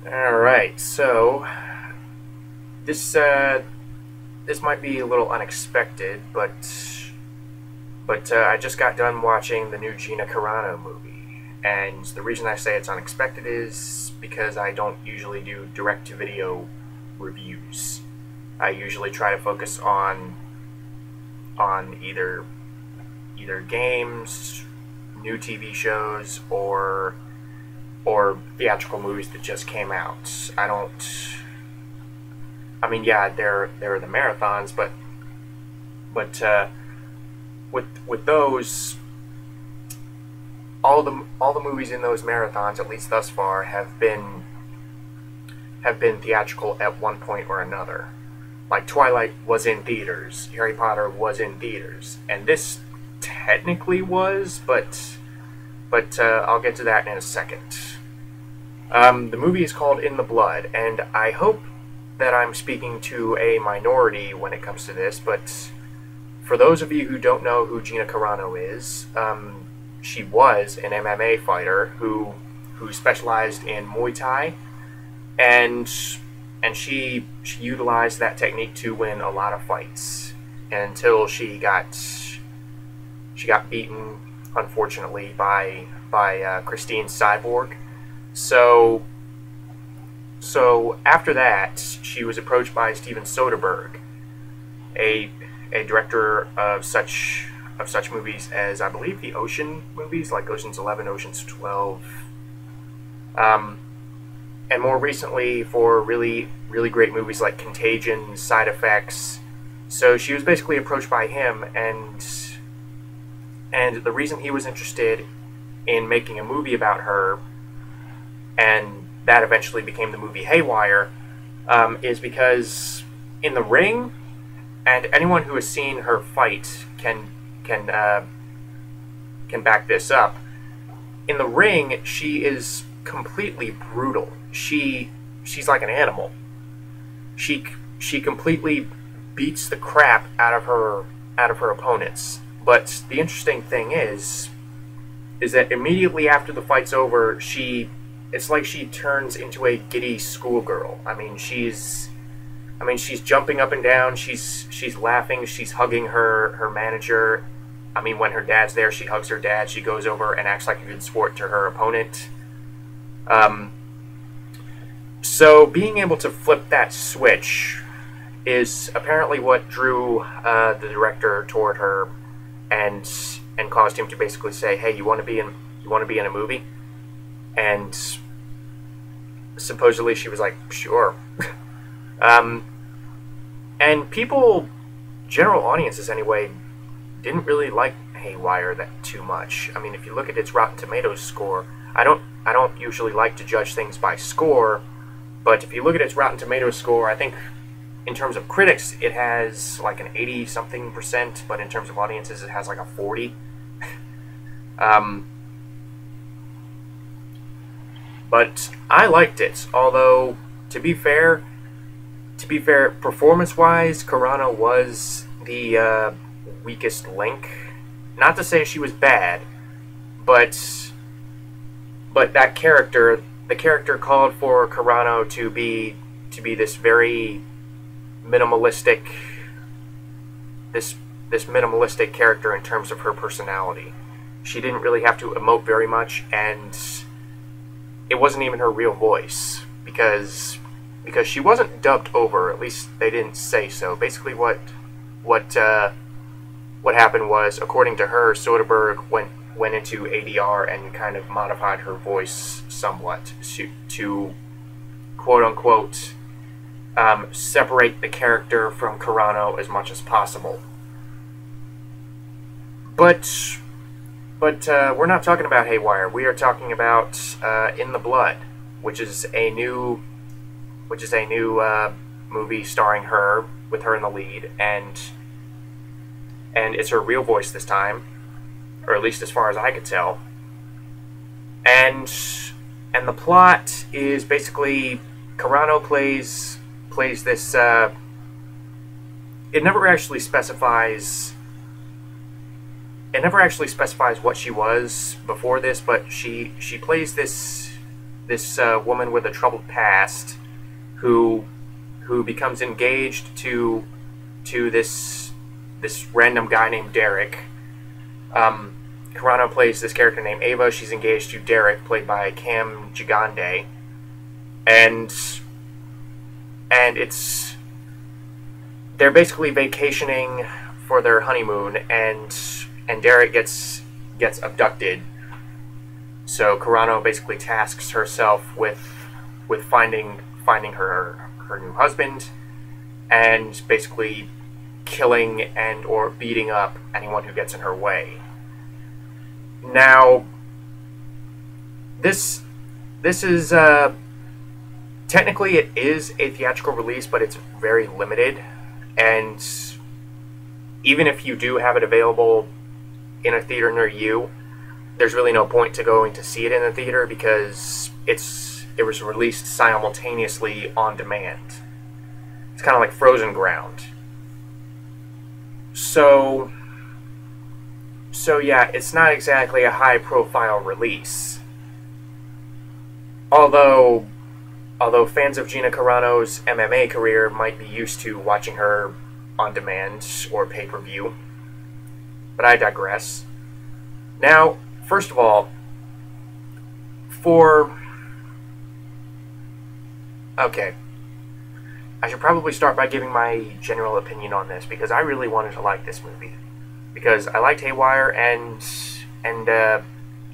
Alright, so this this might be a little unexpected, but I just got done watching the new Gina Carano movie, and the reason I say it's unexpected is because I don't usually do direct-to-video reviews. I usually try to focus on either games, new TV shows, or theatrical movies that just came out. I don't. I mean, yeah, there are the marathons, but with those, all the movies in those marathons, at least thus far, have been theatrical at one point or another. Like Twilight was in theaters, Harry Potter was in theaters, and this technically was, but I'll get to that in a second. The movie is called In the Blood, and I hope that I'm speaking to a minority when it comes to this, but for those of you who don't know who Gina Carano is, she was an MMA fighter who specialized in Muay Thai, and she utilized that technique to win a lot of fights until she got beaten, unfortunately, by Christine Cyborg. So after that, she was approached by Steven Soderbergh, a director of such movies as, I believe, the Ocean movies, like Ocean's 11, Ocean's 12, and more recently for really great movies like Contagion, Side Effects. So she was basically approached by him, and the reason he was interested in making a movie about her, and that eventually became the movie Haywire, is because in the ring, and anyone who has seen her fight can back this up. In the ring, she is completely brutal. She's like an animal. She completely beats the crap out of her opponents. But the interesting thing is that immediately after the fight's over, it's like she turns into a giddy schoolgirl. I mean, she's jumping up and down. She's laughing. She's hugging her manager. I mean, when her dad's there, she hugs her dad. She goes over and acts like a good sport to her opponent. So being able to flip that switch is apparently what drew the director toward her, and caused him to basically say, "Hey, you want to be in a movie?" And supposedly she was like, "Sure." And people, general audiences anyway, didn't really like Haywire that too much. I mean, if you look at its Rotten Tomatoes score, I don't usually like to judge things by score, but if you look at its Rotten Tomatoes score, I think in terms of critics it has like an 80-something%, but in terms of audiences it has like a 40. But I liked it, although to be fair, performance-wise, Carano was the weakest link. Not to say she was bad, but that character, the character called for Carano to be this very minimalistic, this minimalistic character in terms of her personality. She didn't really have to emote very much, and it wasn't even her real voice, because she wasn't dubbed over. At least they didn't say so. Basically, what happened was, according to her, Soderbergh went into ADR and kind of modified her voice somewhat to quote unquote separate the character from Carano as much as possible. But we're not talking about Haywire. We are talking about In the Blood, which is a new movie starring her, with her in the lead, and it's her real voice this time, or at least as far as I could tell. And the plot is basically Carano plays this. It never actually specifies. It never actually specifies what she was before this, but she plays this woman with a troubled past who becomes engaged to this random guy named Derek. Carano plays this character named Ava. She's engaged to Derek, played by Cam Gigande, and they're basically vacationing for their honeymoon, and Derek gets abducted. So Carano basically tasks herself with finding her new husband, and basically killing and or beating up anyone who gets in her way. Now, this is technically it is a theatrical release, but it's very limited, and even if you do have it available in a theater near you, there's really no point to going to see it in the theater because it was released simultaneously on demand. It's kind of like Frozen Ground. So yeah, it's not exactly a high-profile release. Although fans of Gina Carano's MMA career might be used to watching her on demand or pay-per-view. But I digress. Now, first of all, okay, I should probably start by giving my general opinion on this, because I really wanted to like this movie. Because I liked Haywire, and I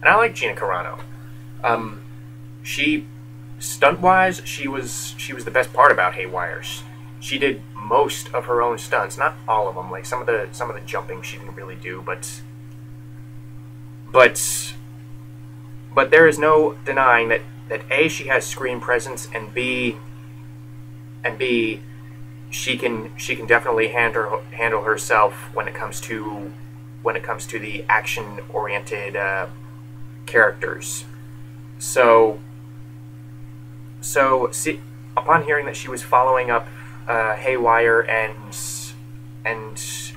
like Gina Carano. Stunt-wise, she was the best part about Haywire. She did most of her own stunts, not all of them. Like some of the jumping she didn't really do, but there is no denying that A, she has screen presence, and B, she can definitely handle herself when it comes to the action-oriented characters. So see, upon hearing that she was following up Haywire and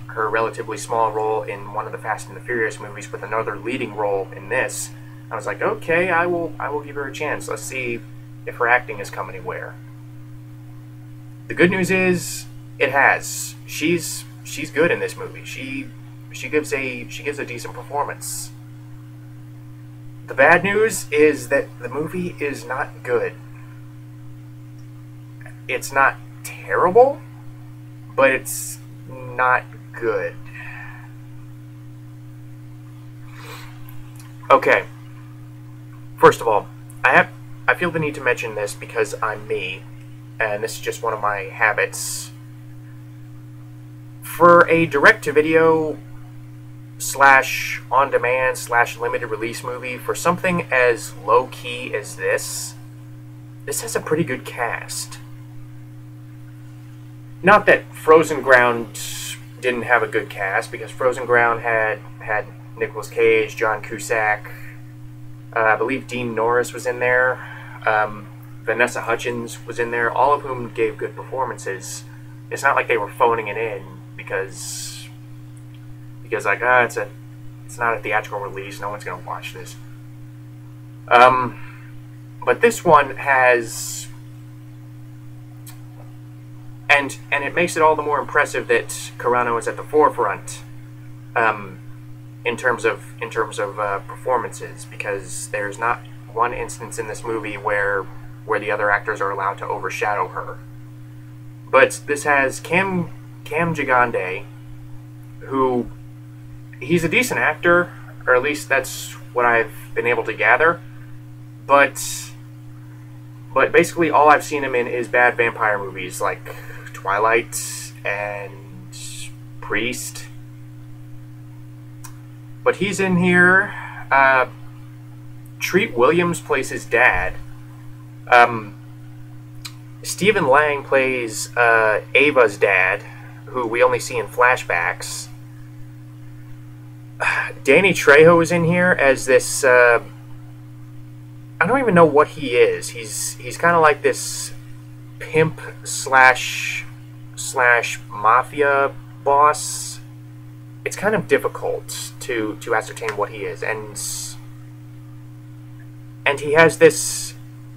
her relatively small role in one of the Fast and the Furious movies with another leading role in this, I was like, okay, I will give her a chance. Let's see if her acting has come anywhere. The good news is it has. She's good in this movie. She gives a decent performance. The bad news is that the movie is not good. It's not terrible, but it's not good. Okay. First of all, I feel the need to mention this because I'm me, and this is just one of my habits. For a direct-to-video / on-demand / limited release movie, for something as low-key as this has a pretty good cast. Not that Frozen Ground didn't have a good cast, because Frozen Ground had Nicolas Cage, John Cusack, I believe Dean Norris was in there, Vanessa Hudgens was in there, all of whom gave good performances. It's not like they were phoning it in because like, it's not a theatrical release, no one's gonna watch this. But this one has, and it makes it all the more impressive that Carano is at the forefront in terms of performances, because there's not one instance in this movie where the other actors are allowed to overshadow her. But this has Cam Gigande, who, he's a decent actor, or at least that's what I've been able to gather. But basically all I've seen him in is bad vampire movies like Twilight and Priest. But he's in here. Treat Williams plays his dad. Stephen Lang plays Ava's dad, who we only see in flashbacks. Danny Trejo is in here as this, I don't even know what he is. He's kind of like this pimp / mafia boss. It's kind of difficult to ascertain what he is, and he has this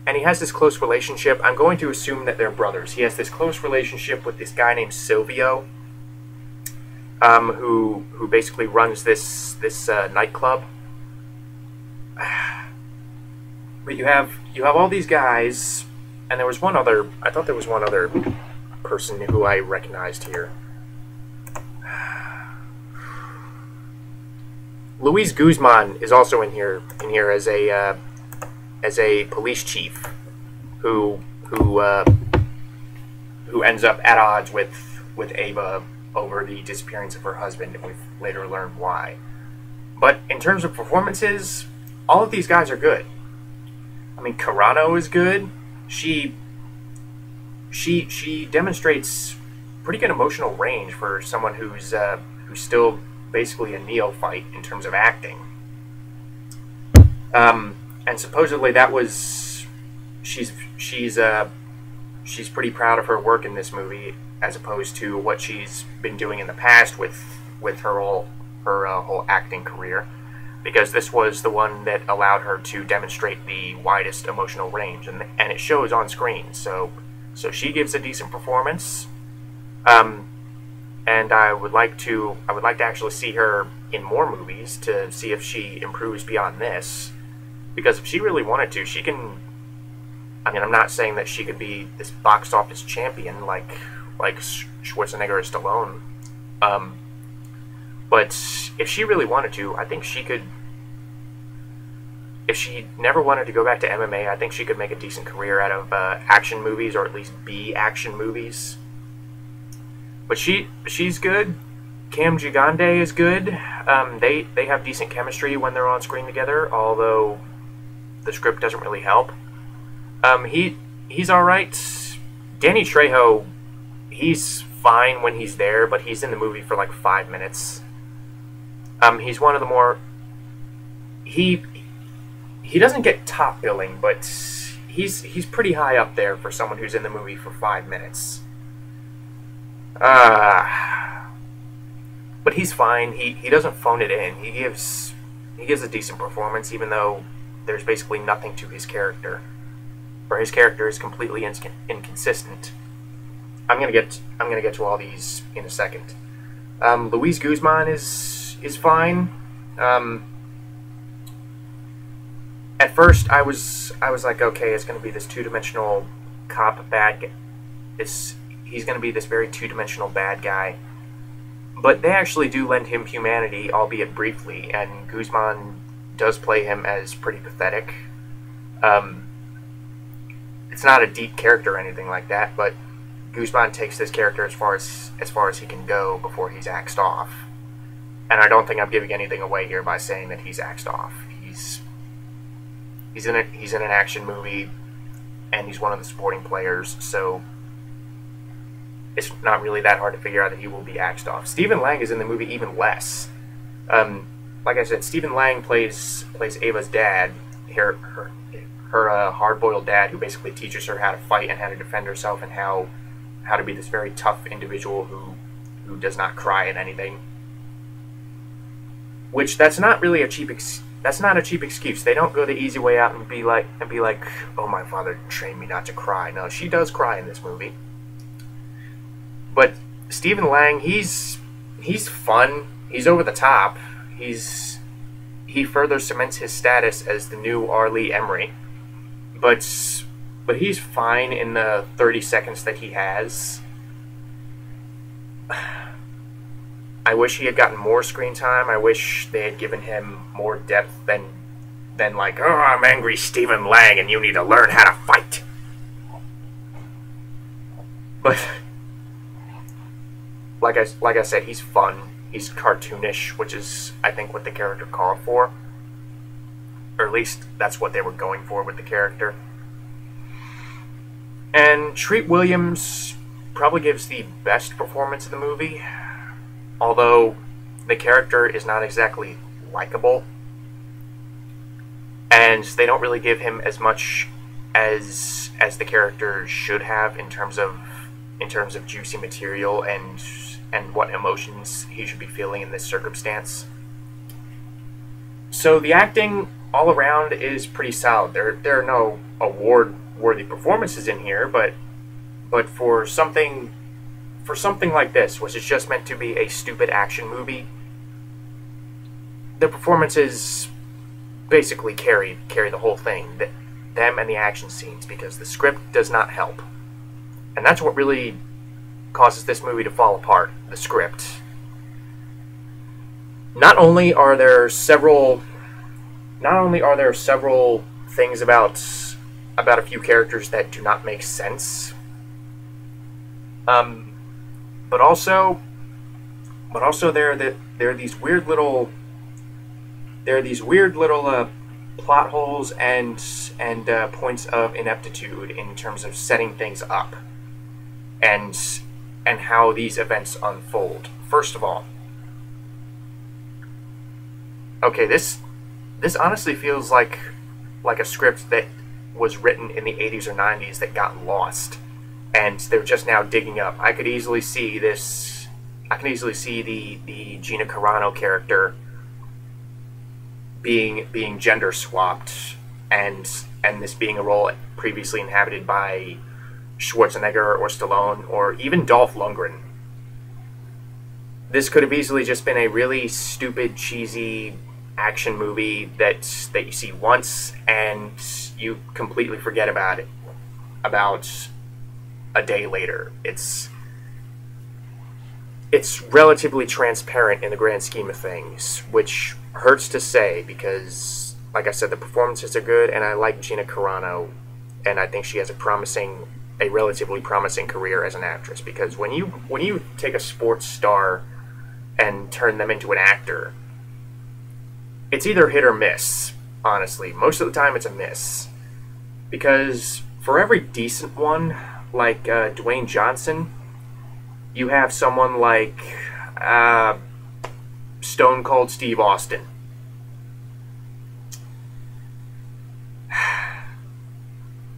and he has this close relationship. I'm going to assume that they're brothers. He has this close relationship with this guy named Silvio, who basically runs this nightclub. But you have all these guys, and there was one other. I thought there was one other person who I recognized here. Luis Guzman is also in here as a police chief who ends up at odds with Ava over the disappearance of her husband, and we've later learned why. But in terms of performances, all of these guys are good. I mean, Carano is good. She demonstrates pretty good emotional range for someone who's still basically a neophyte in terms of acting. And supposedly that was she's pretty proud of her work in this movie, as opposed to what she's been doing in the past with her whole acting career, because this was the one that allowed her to demonstrate the widest emotional range, and it shows on screen. So she gives a decent performance. And I would like to actually see her in more movies to see if she improves beyond this. Because if she really wanted to, she can. I mean, I'm not saying that she could be this box office champion like Schwarzenegger or Stallone. But if she really wanted to, I think she could. If she never wanted to go back to MMA, I think she could make a decent career out of action movies, or at least B action movies. But she's good. Cam Gigande is good. They have decent chemistry when they're on screen together, although the script doesn't really help. He's all right. Danny Trejo, he's fine when he's there, but he's in the movie for like 5 minutes. He's one of the more he doesn't get top billing, but he's pretty high up there for someone who's in the movie for 5 minutes. But he's fine. He doesn't phone it in. He gives a decent performance, even though there's basically nothing to his character, or his character is completely inconsistent. I'm gonna get to all these in a second. Luis Guzman is fine. At first, I was like, okay, it's gonna be this two-dimensional cop bad guy. He's going to be this very two-dimensional bad guy. But they actually do lend him humanity, albeit briefly, and Guzman does play him as pretty pathetic. It's not a deep character or anything like that, but Guzman takes this character as far as he can go before he's axed off. And I don't think I'm giving anything away here by saying that he's axed off. He's in an action movie, and he's one of the supporting players, so it's not really that hard to figure out that he will be axed off. Stephen Lang is in the movie even less. Like I said, Stephen Lang plays Ava's dad, her hard-boiled dad, who basically teaches her how to fight and how to defend herself, and how to be this very tough individual who does not cry at anything. Which that's not really a cheap excuse. They don't go the easy way out and be like, oh, my father trained me not to cry. No, she does cry in this movie. But Stephen Lang, he's fun. He's over the top. He further cements his status as the new R. Lee Emery. But he's fine in the 30 seconds that he has. I wish he had gotten more screen time. I wish they had given him more depth than like, oh, I'm angry Stephen Lang and you need to learn how to fight. But like I said, he's fun. He's cartoonish, which is, I think, what the character called for. Or at least that's what they were going for with the character. And Treat Williams probably gives the best performance of the movie, although the character is not exactly likable, and they don't really give him as much as the character should have in terms of juicy material and what emotions he should be feeling in this circumstance. So the acting all around is pretty solid. There are no award-worthy performances in here, but for something like this, which is just meant to be a stupid action movie, the performances basically carry the whole thing. Them and the action scenes, because the script does not help, and that's what really causes this movie to fall apart. The script. Not only are there several things about a few characters that do not make sense, but also there are these weird little plot holes and points of ineptitude in terms of setting things up and how these events unfold. First of all, okay, this honestly feels like a script that was written in the 80s or 90s that got lost, and they're just now digging up. I could easily see this. I can easily see the Gina Carano character being gender swapped, and this being a role previously inhabited by Schwarzenegger or Stallone or even Dolph Lundgren. This could have easily just been a really stupid, cheesy action movie that you see once and you completely forget about it about a day later. It's relatively transparent in the grand scheme of things, which hurts to say because, like I said, the performances are good, and I like Gina Carano, and I think she has a relatively promising career as an actress. Because when you take a sports star and turn them into an actor, it's either hit or miss. Honestly, most of the time it's a miss, because for every decent one, like Dwayne Johnson, you have someone like Stone Cold Steve Austin.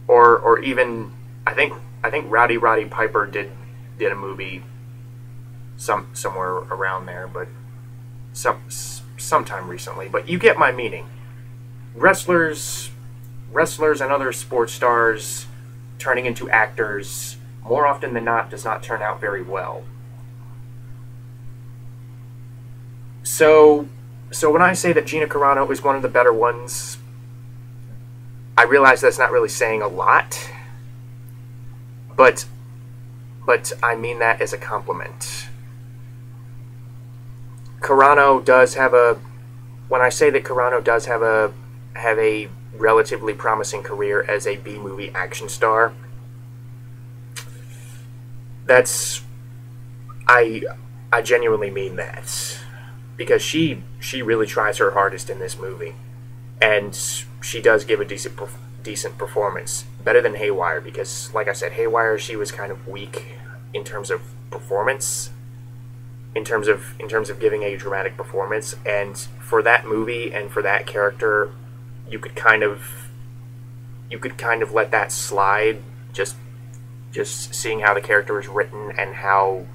Or even I think Rowdy Roddy Piper did a movie somewhere around there, but sometime recently. But you get my meaning. Wrestlers and other sports stars turning into actors more often than not does not turn out very well. So when I say that Gina Carano is one of the better ones, I realize that's not really saying a lot, but I mean that as a compliment. Carano does have when I say that Carano does have a relatively promising career as a B-movie action star, I genuinely mean that, because she really tries her hardest in this movie, and she does give a decent performance, better than Haywire, because like I said, Haywire, she was kind of weak in terms of performance, in terms of giving a dramatic performance, and for that movie and for that character, you could kind of let that slide, just seeing how the character is written and how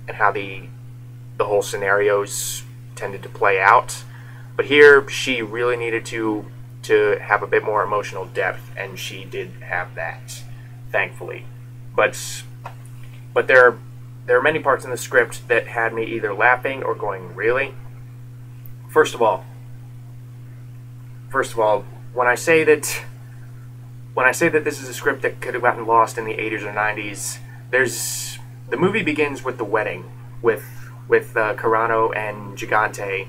the whole scenarios tended to play out. But here, she really needed to have a bit more emotional depth, and she did have that, thankfully. But there are many parts in the script that had me either laughing or going, really? First of all, when I say that this is a script that could have gotten lost in the 80s or 90s, the movie begins with the wedding, with Carano and Gigante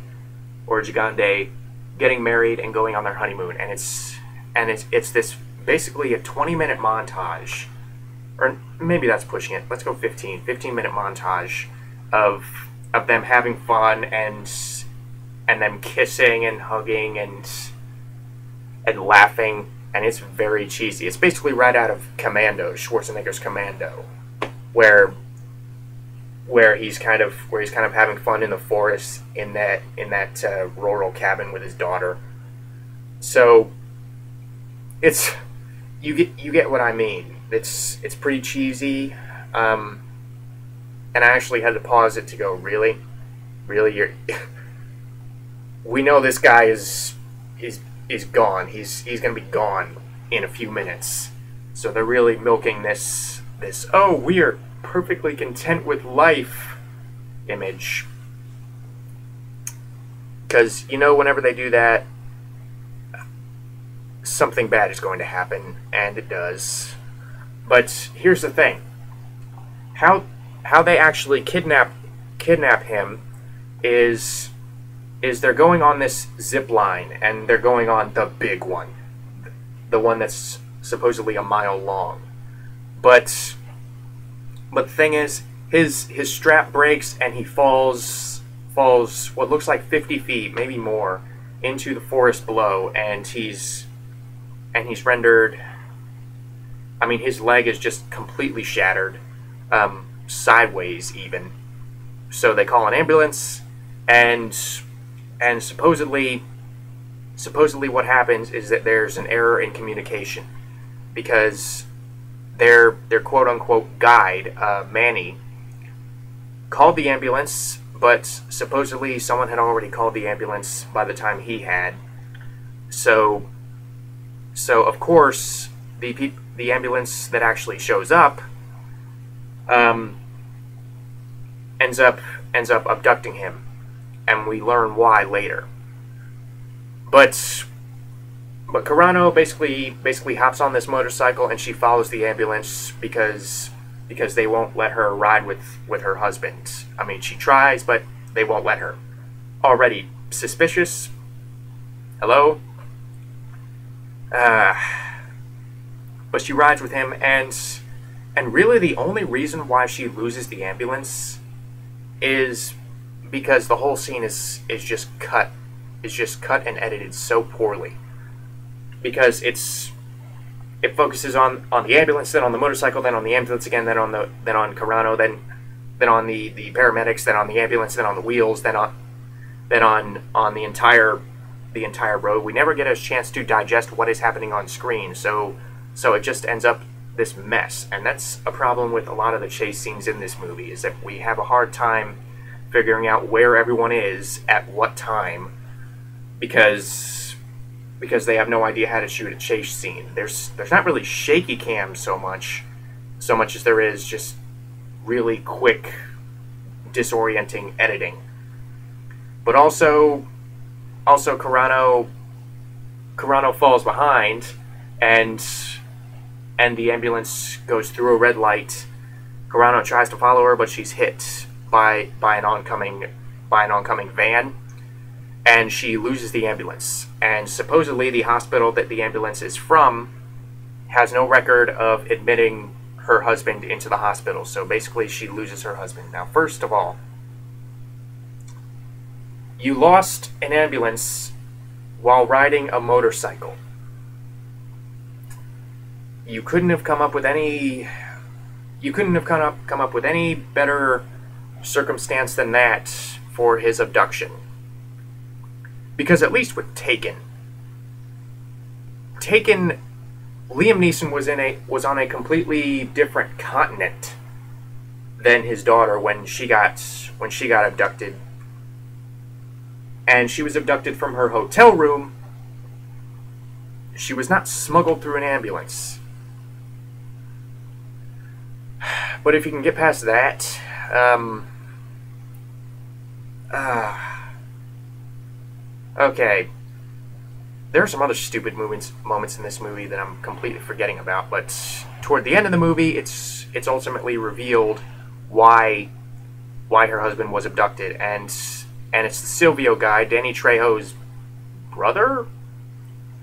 getting married and going on their honeymoon, and it's this basically a 20-minute montage, or maybe that's pushing it. Let's go 15-minute montage of them having fun and them kissing and hugging and laughing, and it's very cheesy. It's basically right out of Commando, Schwarzenegger's Commando, where he's kind of having fun in the forest in that rural cabin with his daughter. So it's you get what I mean. It's pretty cheesy, and I actually had to pause it to go, really, we know this guy is is gone. He's going to be gone in a few minutes. So they're really milking this oh, we are perfectly content with life image. Because, you know, whenever they do that, something bad is going to happen, and it does. But here's the thing. How they actually kidnap him is they're going on this zip line, and they're going on the big one. The one that's supposedly a mile long. But the thing is, his strap breaks and he falls what looks like 50 feet, maybe more, into the forest below, and he's rendered, I mean, his leg is just completely shattered, sideways even. So they call an ambulance, and supposedly what happens is that there's an error in communication, because their quote-unquote guide, Manny, called the ambulance, but supposedly someone had already called the ambulance by the time he had. So of course the ambulance that actually shows up ends up abducting him, and we learn why later. But Carano basically hops on this motorcycle, and she follows the ambulance because they won't let her ride with her husband. I mean, she tries, but they won't let her. Already suspicious. Hello? But she rides with him, and really the only reason why she loses the ambulance is because the whole scene is just cut and edited so poorly. Because it focuses on the ambulance, then on the motorcycle, then on the ambulance again, then on Carano, then on the paramedics, then on the ambulance, then on the wheels, then on the entire road. We never get a chance to digest what is happening on screen, so it just ends up this mess. And that's a problem with a lot of the chase scenes in this movie, is that we have a hard time figuring out where everyone is at what time, because they have no idea how to shoot a chase scene. There's not really shaky cam so much as there is just really quick, disorienting editing. But also Carano falls behind, and the ambulance goes through a red light. Carano tries to follow her, but she's hit by an oncoming van, and she loses the ambulance. And supposedly the hospital that the ambulance is from has no record of admitting her husband into the hospital. So basically she loses her husband. Now, first of all, you lost an ambulance while riding a motorcycle. You couldn't have come up with any better circumstance than that for his abduction. Because at least with Taken, Liam Neeson was on a completely different continent than his daughter when she got abducted. And she was abducted from her hotel room. She was not smuggled through an ambulance. But if you can get past that, okay. There are some other stupid moments in this movie that I'm completely forgetting about, but toward the end of the movie, it's ultimately revealed why her husband was abducted, and it's the Silvio guy, Danny Trejo's brother?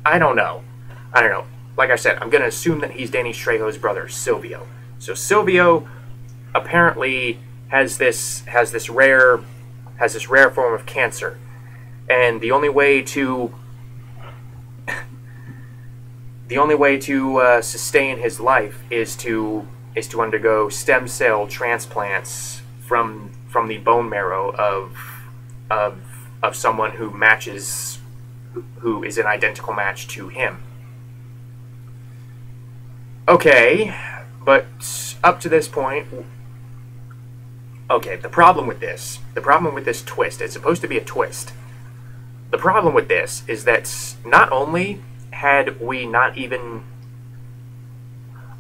I don't know. Like I said, I'm going to assume that he's Danny Trejo's brother, Silvio. So Silvio apparently has this rare form of cancer, and the only way to sustain his life is to undergo stem cell transplants from the bone marrow of someone who is an identical match to him. Okay, but up to this point, okay, the problem with this twist, it's supposed to be a twist, the problem with this is that not only had we not even,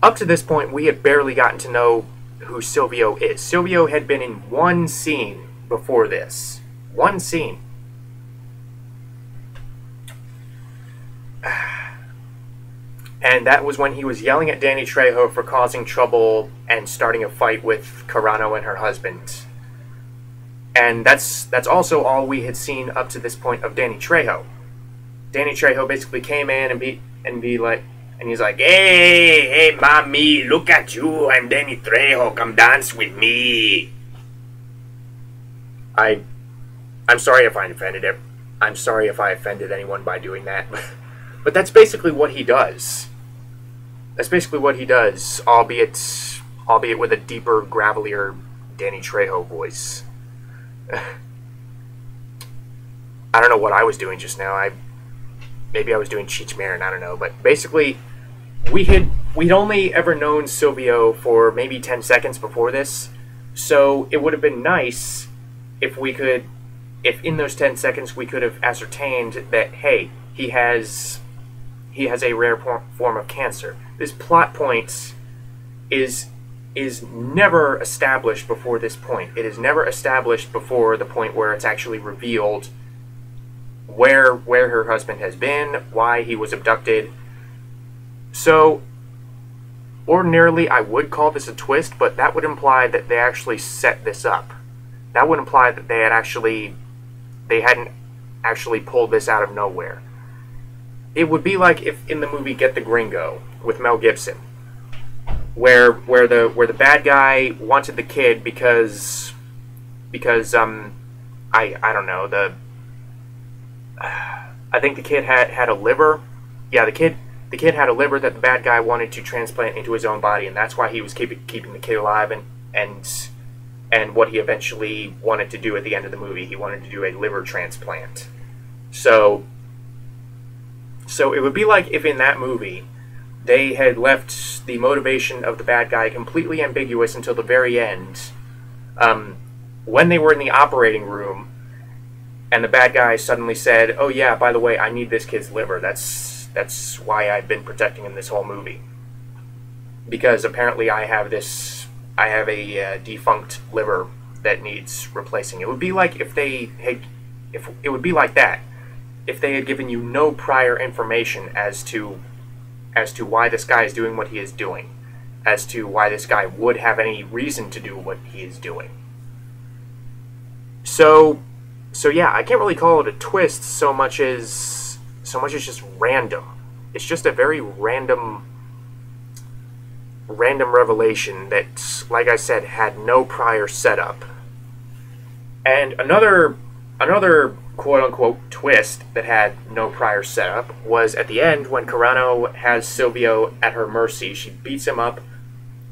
up to this point, we had barely gotten to know who Silvio is. Silvio had been in one scene before this. One scene. And that was when he was yelling at Danny Trejo for causing trouble and starting a fight with Carano and her husband. And that's also all we had seen up to this point of Danny Trejo. Danny Trejo basically came in and he's like, hey, mommy, look at you, I'm Danny Trejo, come dance with me. I'm sorry if I offended him. I'm sorry if I offended anyone by doing that. But that's basically what he does. That's basically what he does, albeit with a deeper, gravelier Danny Trejo voice. I don't know what I was doing just now. Maybe I was doing Cheech Marin, I don't know. But basically, we'd only ever known Silvio for maybe 10 seconds before this. So it would have been nice if in those 10 seconds we could have ascertained that, hey, he has a rare form of cancer. This plot point is never established before this point. It is never established before the point where it's actually revealed where her husband has been, why he was abducted. So, ordinarily I would call this a twist, but that would imply that they actually set this up. That would imply that they hadn't actually pulled this out of nowhere. It would be like if in the movie Get the Gringo with Mel Gibson, where the bad guy wanted the kid because I don't know, I think the kid had a liver. Yeah, the kid had a liver that the bad guy wanted to transplant into his own body, and that's why he was keeping the kid alive, and what he eventually wanted to do at the end of the movie. He wanted to do a liver transplant. So it would be like if in that movie they had left the motivation of the bad guy completely ambiguous until the very end. When they were in the operating room, and the bad guy suddenly said, "Oh yeah, by the way, I need this kid's liver. That's why I've been protecting him this whole movie. Because apparently I have a defunct liver that needs replacing." It would be like if it would be like that if they had given you no prior information as to why this guy is doing what he is doing, as to why this guy would have any reason to do what he is doing. So yeah, I can't really call it a twist so much as just random. It's just a very random revelation that, like I said, had no prior setup. And another quote-unquote twist that had no prior setup was at the end when Carano has Silvio at her mercy. She beats him up.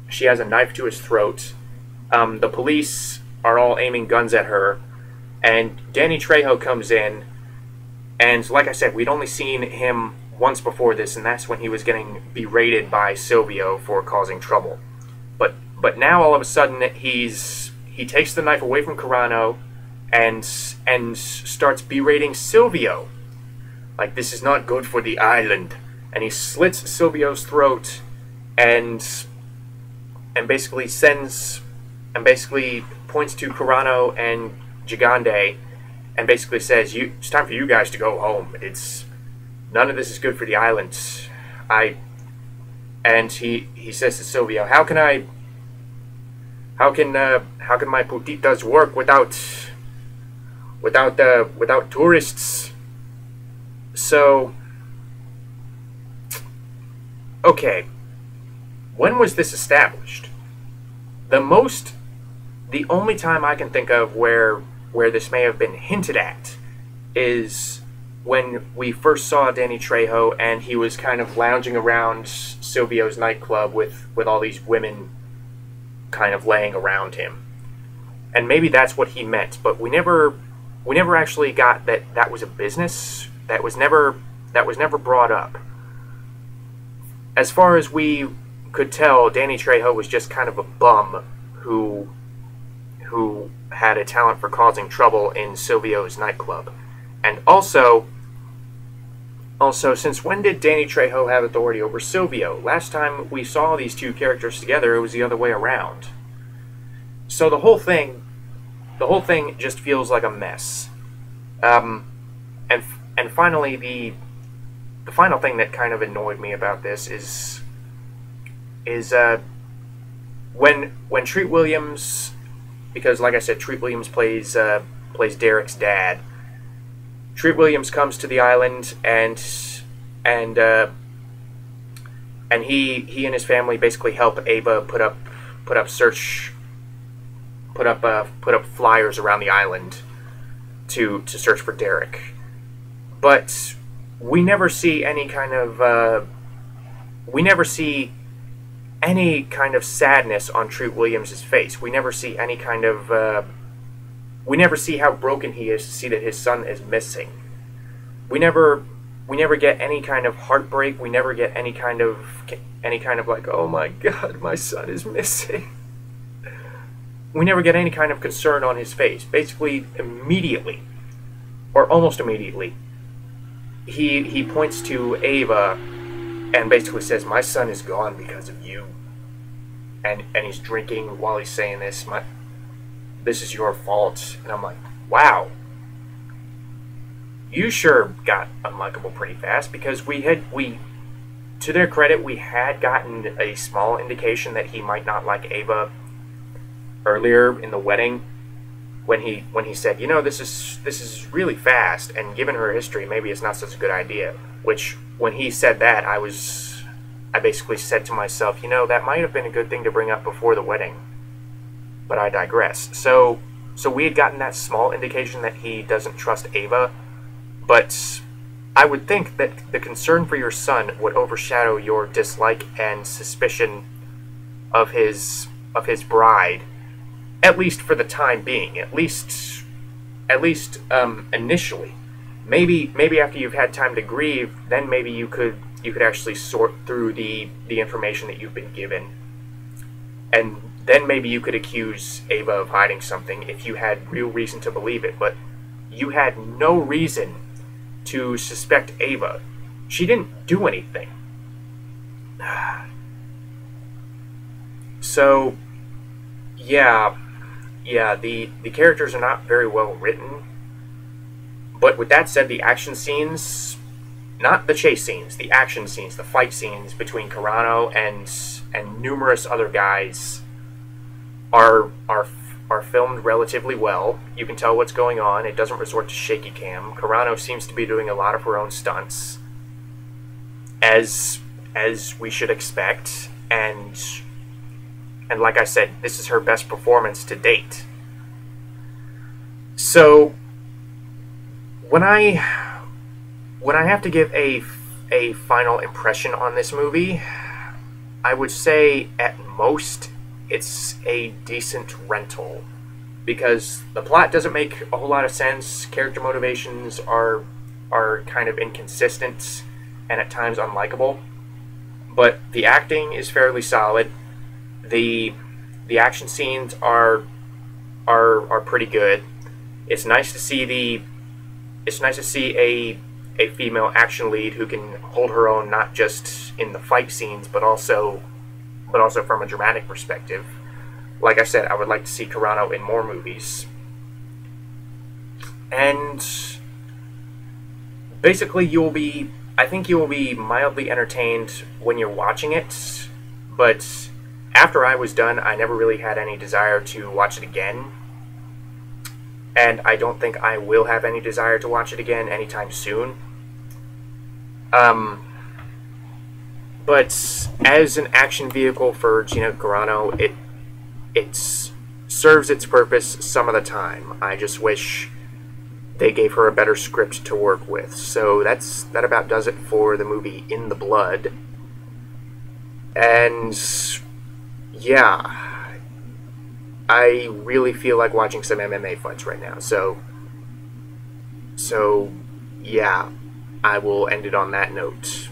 She has a knife to his throat. The police are all aiming guns at her. And Danny Trejo comes in. And like I said, we'd only seen him once before this, and that's when he was getting berated by Silvio for causing trouble. But now all of a sudden he takes the knife away from Carano and starts berating Silvio. Like, this is not good for the island. And he slits Silvio's throat and basically points to Carano and Gigande and basically says, it's time for you guys to go home. None of this is good for the island. And he says to Silvio, how can my putitas work without tourists? So, okay, when was this established? The only time I can think of where this may have been hinted at is when we first saw Danny Trejo and he was kind of lounging around Silvio's nightclub with all these women kind of laying around him. And maybe that's what he meant, but we never actually got that was a business. That was never brought up. As far as we could tell, Danny Trejo was just kind of a bum who had a talent for causing trouble in Silvio's nightclub. And also, since when did Danny Trejo have authority over Silvio? Last time we saw these two characters together, it was the other way around. So the whole thing just feels like a mess. And finally, the final thing that kind of annoyed me about this is when Treat Williams, because like I said, Treat Williams plays Derek's dad. Treat Williams comes to the island, and he and his family basically help Ava put up flyers around the island to search for Derek. But we never see any kind of sadness on Treat Williams' face. We never see any kind of we never see how broken he is to see that his son is missing. We never get any kind of heartbreak. We never get any kind of like, oh my God, my son is missing. We never get any kind of concern on his face. Basically, immediately, or almost immediately, he points to Ava and basically says, "My son is gone because of you." And he's drinking while he's saying this. This is your fault. And I'm like, wow. You sure got unlikable pretty fast, because to their credit, we had gotten a small indication that he might not like Ava earlier in the wedding, when he said, this is really fast, and given her history, maybe it's not such a good idea. Which, when he said that, I basically said to myself, that might have been a good thing to bring up before the wedding. But I digress. So we had gotten that small indication that he doesn't trust Ava, but I would think that the concern for your son would overshadow your dislike and suspicion of his bride, at least for the time being. At least initially. Maybe after you've had time to grieve, then maybe you could actually sort through the information that you've been given, and then maybe you could accuse Ava of hiding something if you had real reason to believe it. But you had no reason to suspect Ava. She didn't do anything. So, yeah, the characters are not very well written. But with that said, the action scenes, not the chase scenes, the action scenes, the fight scenes between Carano and numerous other guys are filmed relatively well. You can tell what's going on. It doesn't resort to shaky cam. Carano seems to be doing a lot of her own stunts, as we should expect, and like I said, this is her best performance to date. So when I have to give a final impression on this movie, I would say at most it's a decent rental, because the plot doesn't make a whole lot of sense. Character motivations are kind of inconsistent and at times unlikable, but the acting is fairly solid. The action scenes are pretty good. It's nice to see a female action lead who can hold her own, not just in the fight scenes, but also from a dramatic perspective. Like I said, I would like to see Carano in more movies. And basically, I think you will be mildly entertained when you're watching it, but after I was done, I never really had any desire to watch it again. And I don't think I will have any desire to watch it again anytime soon. But as an action vehicle for Gina Carano, it serves its purpose some of the time. I just wish they gave her a better script to work with. So that about does it for the movie In the Blood. And yeah, I really feel like watching some MMA fights right now. So yeah, I will end it on that note.